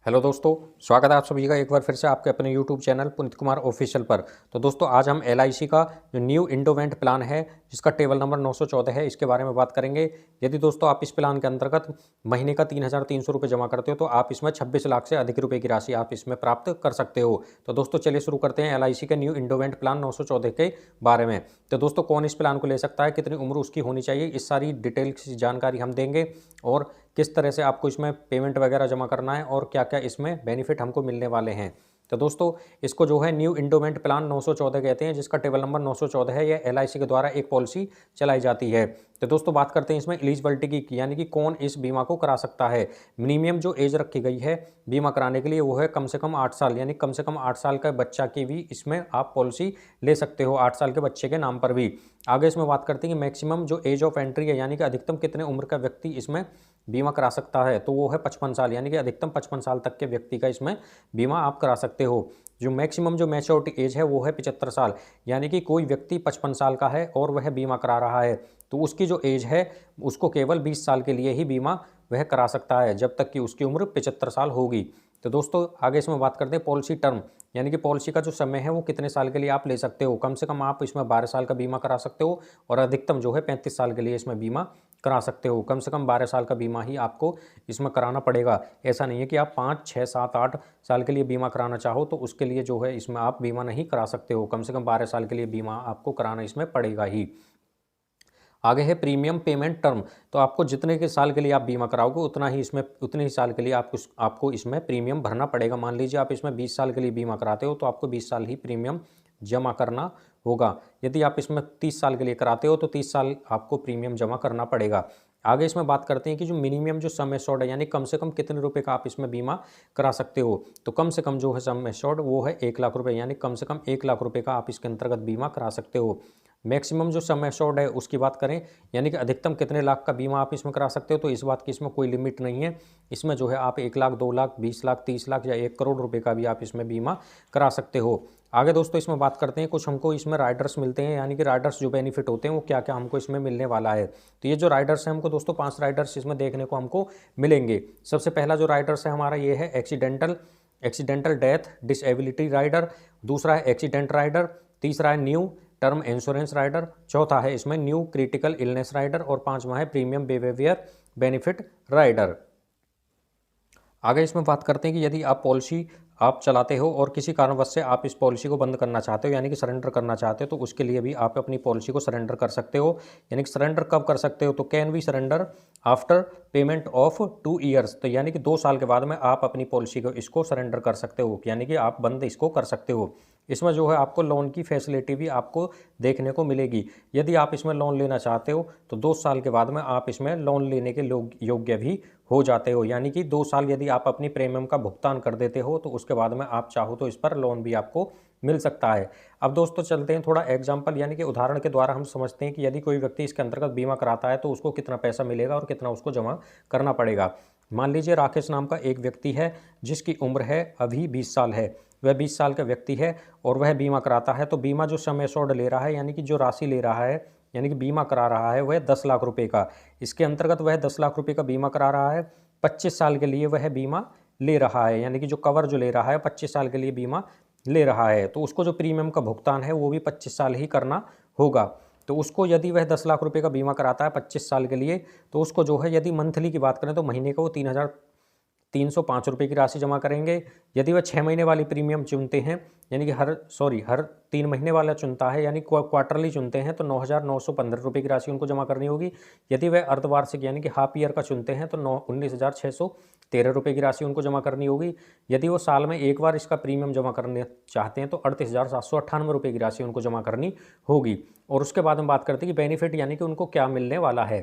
Hello दोस्तों, स्वागत है आप सभी का एक बार फिर से आपके अपने YouTube channel Puneet Kumar official पर। तो दोस्तों आज हम एलआईसी का जो न्यू इंडोवेंट प्लान है जिसका टेबल नंबर 914 है इसके बारे में बात करेंगे। यदि दोस्तों आप इस प्लान के अंतर्गत महीने का 3,300 रुपये जमा करते हो तो आप इसमें 26 लाख से अधिक रुपए की राशि आप इसमें प्राप्त कर सकते हो। तो दोस्तों चलिए शुरू करते हैं एलआईसी के न्यू इंडोवेंट प्लान 914 के बारे में। तो दोस्तों कौन इस प्लान को ले सकता है, कितनी उम्र उसकी होनी चाहिए, इस सारी डिटेल की जानकारी हम देंगे और किस तरह से आपको इसमें पेमेंट वगैरह जमा करना है और क्या क्या इसमें बेनिफिट हमको मिलने वाले हैं। तो दोस्तों इसको जो है न्यू इंडोमेंट प्लान 914 कहते हैं, जिसका टेबल नंबर 914 है। यह एलआईसी के द्वारा एक पॉलिसी चलाई जाती है। तो दोस्तों बात करते हैं इसमें एलिजिबिलिटी की, यानी कि कौन इस बीमा को करा सकता है। मिनिमम जो एज रखी गई है बीमा कराने के लिए वो है कम से कम 8 साल, यानी कम से कम 8 साल का बच्चा की भी इसमें आप पॉलिसी ले सकते हो, 8 साल के बच्चे के नाम पर भी। आगे इसमें बात करते हैं कि मैक्सिमम जो एज ऑफ एंट्री है, यानी कि अधिकतम कितने उम्र का व्यक्ति इसमें बीमा करा सकता है, तो वो है 55 साल, यानी कि अधिकतम 55 साल तक के व्यक्ति का इसमें बीमा आप करा सकते हो। जो मैक्सिमम जो मैच्योरिटी एज है वो है 75 साल, यानी कि कोई व्यक्ति 55 साल का है और वह बीमा करा रहा है तो उसकी जो एज है उसको केवल 20 साल के लिए ही बीमा वह करा सकता है, जब तक कि उसकी उम्र 75 साल होगी। तो दोस्तों आगे इसमें बात करते हैं पॉलिसी टर्म, यानी कि पॉलिसी का जो समय है वो कितने साल के लिए आप ले सकते हो। कम से कम आप इसमें 12 साल का बीमा करा सकते हो और अधिकतम जो है 35 साल के लिए इसमें बीमा करा सकते हो। कम से कम 12 साल का बीमा ही आपको इसमें कराना पड़ेगा। ऐसा नहीं है कि आप 5, 6, 7, 8 साल के लिए बीमा कराना चाहो तो उसके लिए जो है इसमें आप बीमा नहीं करा सकते हो। कम से कम 12 साल के लिए बीमा आपको कराना इसमें पड़ेगा ही। आगे है प्रीमियम पेमेंट टर्म, तो आपको जितने के साल के लिए आप बीमा कराओगे उतना ही इसमें उतने ही साल के लिए आपको इसमें प्रीमियम भरना पड़ेगा। मान लीजिए आप इसमें 20 साल के लिए बीमा कराते हो तो आपको 20 साल ही प्रीमियम जमा करना होगा। यदि आप इसमें 30 साल के लिए कराते हो तो 30 साल आपको प्रीमियम जमा करना पड़ेगा। आगे इसमें बात करते हैं कि जो मिनिमम जो सम एश्योर्ड है, यानी कम से कम कितने रुपए का आप इसमें बीमा करा सकते हो। तो कम से कम जो है सम एश्योर्ड वो है 1 लाख रुपए, यानी कम से कम 1 लाख रुपए का आप इसके अंतर्गत बीमा करा सकते हो। मैक्सिमम जो सम एश्योर्ड है उसकी बात करें, यानी कि अधिकतम कितने लाख का बीमा आप इसमें करा सकते हो, तो इस बात की इसमें कोई लिमिट नहीं है। इसमें जो है आप 1 लाख, 2 लाख, 20 लाख, 30 लाख या 1 करोड़ रुपए का भी आप इसमें बीमा करा सकते हो। आगे दोस्तों इसमें बात करते हैं कुछ हमको इसमें राइडर्स मिलते हैं, यानी कि राइडर्स जो बेनिफिट होते हैं वो क्या क्या हमको इसमें मिलने वाला है। तो ये जो राइडर्स हैं हमको दोस्तों 5 राइडर्स इसमें देखने को हमको मिलेंगे। सबसे पहला जो राइडर्स है हमारा ये है एक्सीडेंटल डेथ डिसेबिलिटी राइडर, दूसरा है एक्सीडेंट राइडर, तीसरा है न्यू टर्म इंश्योरेंस राइडर, चौथा है इसमें न्यू क्रिटिकल इलनेस राइडर और पांचवा है प्रीमियम बिहेवियर बेनिफिट राइडर। आगे इसमें बात करते हैं कि यदि आप पॉलिसी आप चलाते हो और किसी कारणवश से आप इस पॉलिसी को बंद करना चाहते हो, यानी कि सरेंडर करना चाहते हो, तो उसके लिए भी आप अपनी पॉलिसी को सरेंडर कर सकते हो। यानी कि सरेंडर कब कर सकते हो, तो can we surrender after payment of 2 years, तो यानी कि 2 साल के बाद में आप अपनी पॉलिसी को इसको सरेंडर कर सकते हो, यानी कि आप बंद इसको कर सकते हो। इसमें जो है आपको लोन की फैसिलिटी भी आपको देखने को मिलेगी। यदि आप इसमें लोन लेना चाहते हो तो 2 साल के बाद में आप इसमें लोन लेने के योग्य भी हो जाते हो, यानी कि 2 साल यदि आप अपनी प्रीमियम का भुगतान कर देते हो तो उसके बाद में आप चाहो तो इस पर लोन भी आपको मिल सकता है। अब दोस्तों चलते हैं थोड़ा एग्जाम्पल, यानी कि उदाहरण के द्वारा हम समझते हैं कि यदि कोई व्यक्ति इसके अंतर्गत बीमा कराता है तो उसको कितना पैसा मिलेगा और कितना उसको जमा करना पड़ेगा। मान लीजिए राकेश नाम का एक व्यक्ति है जिसकी उम्र है अभी 20 साल है, वह 20 साल का व्यक्ति है और वह बीमा कराता है। तो बीमा जो सम एश्योर्ड ले रहा है, यानी कि जो राशि ले रहा है, यानी कि बीमा करा रहा है वह 10 लाख रुपए का। इसके अंतर्गत वह 10 लाख रुपए का बीमा करा रहा है, 25 साल के लिए वह बीमा ले रहा है, यानी कि जो कवर जो ले रहा है 25 साल के लिए बीमा ले रहा है, तो उसको जो प्रीमियम का भुगतान है वो भी 25 साल ही करना होगा। तो उसको यदि वह 10 लाख रुपए का बीमा कराता है 25 साल के लिए, तो उसको जो है यदि मंथली की बात करें तो महीने का वो 3,305 रुपये की राशि जमा करेंगे। यदि वह 6 महीने वाली प्रीमियम चुनते हैं, यानी कि हर 3 महीने वाला चुनता है, यानी क्वार्टरली चुनते हैं, तो 9,915 रुपये की राशि उनको जमा करनी होगी। यदि वह अर्धवार्षिक यानी कि हाफ ईयर का चुनते हैं तो 19,613 रुपये की राशि उनको जमा करनी होगी। यदि वो साल में एक बार इसका प्रीमियम जमा करने चाहते हैं तो 38,798 रुपये की राशि उनको जमा करनी होगी। और उसके बाद हम बात करते हैं कि बेनिफिट, यानी कि उनको क्या मिलने वाला है।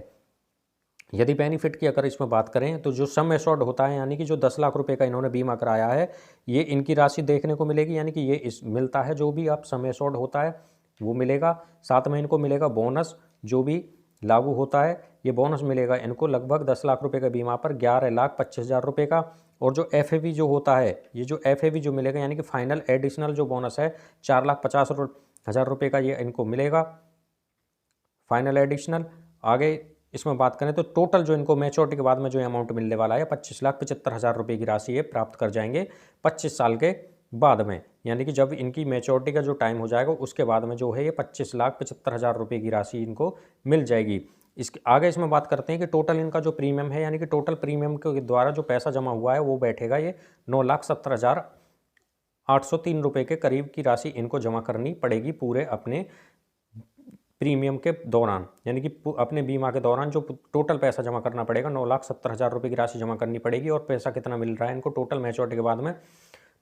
यदि बेनिफिट की अगर इसमें बात करें तो जो सम एश्योर्ड होता है, यानी कि जो 10 लाख रुपए का इन्होंने बीमा कराया है, ये इनकी राशि देखने को मिलेगी, यानी कि ये इस मिलता है जो भी आप सम एश्योर्ड होता है वो मिलेगा। साथ में इनको मिलेगा बोनस जो भी लागू होता है, ये बोनस मिलेगा इनको लगभग 10 लाख रुपए का बीमा पर 11,25,000 रुपये का। और जो FAV जो होता है, ये जो FAV जो मिलेगा, यानी कि फाइनल एडिशनल जो बोनस है 4,50,000 रुपये का ये इनको मिलेगा फाइनल एडिशनल। आगे इसमें बात करें तो टोटल जो इनको मैच्योरिटी के बाद में जो अमाउंट मिलने वाला है 25,75,000 रुपये की राशि ये प्राप्त कर जाएंगे 25 साल के बाद में, यानी कि जब इनकी मैच्योरिटी का जो टाइम हो जाएगा उसके बाद में जो है ये 25,75,000 रुपये की राशि इनको मिल जाएगी। इसके आगे इसमें बात करते हैं कि टोटल इनका जो प्रीमियम है, यानी कि टोटल प्रीमियम के द्वारा जो पैसा जमा हुआ है वो बैठेगा ये 9,70,803 रुपये के करीब की राशि इनको जमा करनी पड़ेगी पूरे अपने प्रीमियम के दौरान, यानी कि अपने बीमा के दौरान जो टोटल पैसा जमा करना पड़ेगा 9,70,000 रुपये की राशि जमा करनी पड़ेगी। और पैसा कितना मिल रहा है इनको टोटल मैच्योरिटी के बाद में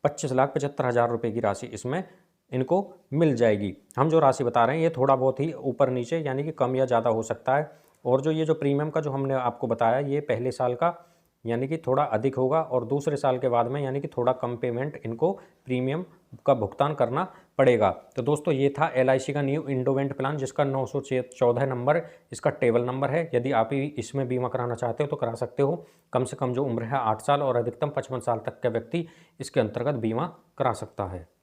25,75,000 रुपये की राशि इसमें इनको मिल जाएगी। हम जो राशि बता रहे हैं ये थोड़ा बहुत ही ऊपर नीचे यानी कि कम या ज़्यादा हो सकता है। और जो ये जो प्रीमियम का जो हमने आपको बताया ये पहले साल का यानी कि थोड़ा अधिक होगा और दूसरे साल के बाद में यानी कि थोड़ा कम पेमेंट इनको प्रीमियम का भुगतान करना पड़ेगा। तो दोस्तों ये था LIC का न्यू इंडोवेंट प्लान जिसका 914 नंबर इसका टेबल नंबर है। यदि आप ही इसमें बीमा कराना चाहते हो तो करा सकते हो। कम से कम जो उम्र है 8 साल और अधिकतम 55 साल तक का व्यक्ति इसके अंतर्गत बीमा करा सकता है।